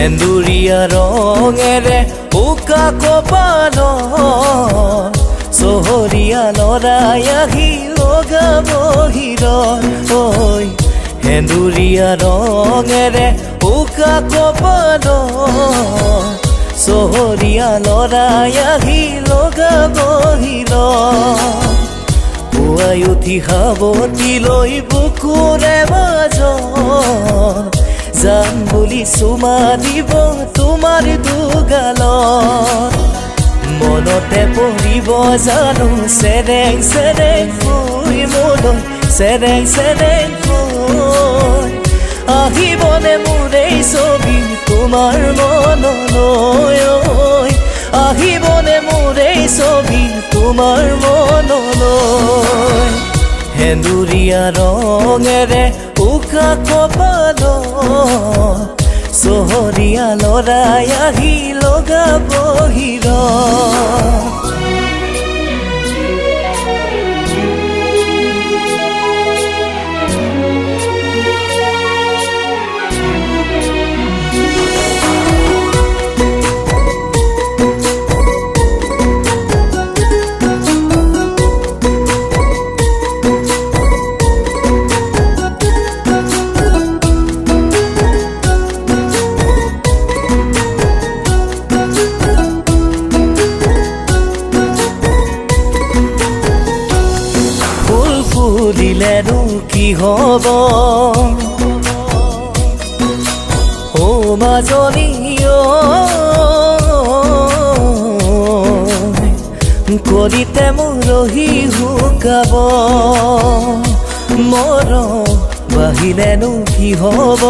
সেন্দুৰীয়া ৰঙেৰে উকা কপালত চহৰীয়া ল'ৰাই আহি লগাব হিৰণ ঐ সেন্দুৰীয়া ৰঙেৰে উকা কপালত চহৰীয়া ল'ৰাই আহি লগাব হিৰণ পুৱাই উঠি সাৱটি লৈ বুকুৰে মাজত যাম বুলি চুমা দিব তোমাৰ দুগালত মনতে পৰিব জানো চেৰেং চেৰেং কৈ মলৈ চেৰেং চেৰেং কৈ আহিবনে মোৰ এই ছবি তোমাৰ মনলৈ আহিবনে মোৰ এই ছবি তোমাৰ মনলৈ সেন্দুৰীয়া ৰঙেৰে উকা কপালত চহৰীয়া ল'ৰাই আহি লগাব হিৰণ ফুলিলেনো কি হ'ব ও মাজনী কলিতে মৰহি শুকাব মৰম বাহিলেনো কি হ'ব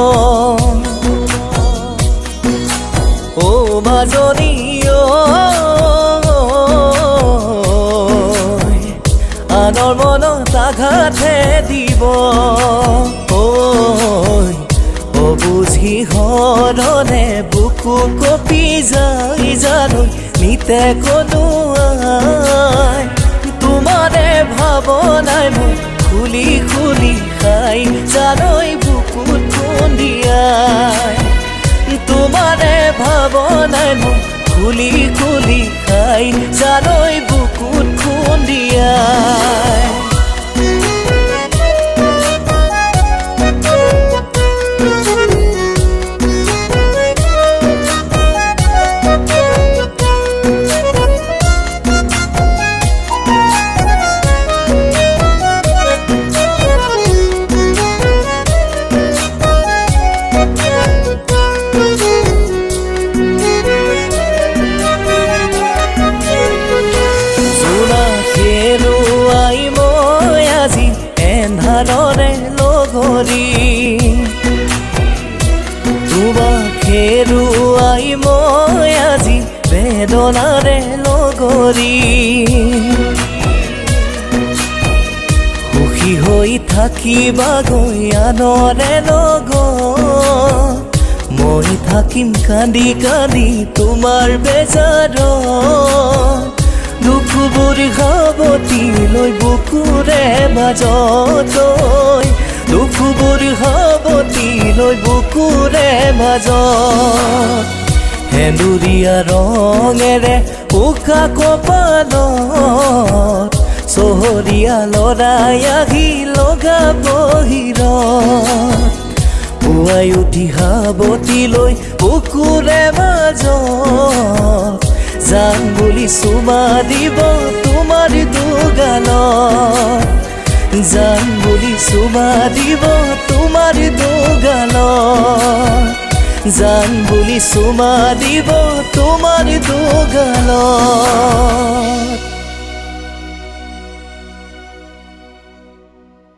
ও মাজনী আনৰ মনত আঘাতহে দিব অবুঝি হৰণে বুকু কপি যাই জানো নিতে কনোৱাই তোমাৰে ভাৱনাই মোক খুলি খুলি খাই জানৈ বুকুত খুন্দিয়াই তোমাৰে ভাৱনাই মোক খুলি খুলি খাই জানৈ বুকুত খুন্দিয়াই এন্ধাৰৰে লগৰী তোমাক হেৰুৱাই মই আজি বেদনাৰে লগৰী সুখী হৈ থাকিবা গৈ আনৰে লগত মই থাকিম কান্দি কান্দি তোমাৰ বেজাৰত দুখবোৰ সাৱটি লৈ বুকুৰে মাজত দুখবোৰ সাৱটি লৈ বুকুৰে মাজত সেন্দুৰীয়া ৰঙেৰে উকা কপালত চহৰীয়া ল'ৰাই আহি লগাব হিৰণ পুৱাই উঠি সাৱটি লৈ বুকুৰে মাজত যাম বুলি চুমা দিব তোমাৰ দুগালত যাম বুলি চুমা দিব তোমাৰ দুগালত যাম বুলি চুমা দিব তোমাৰ দুগালত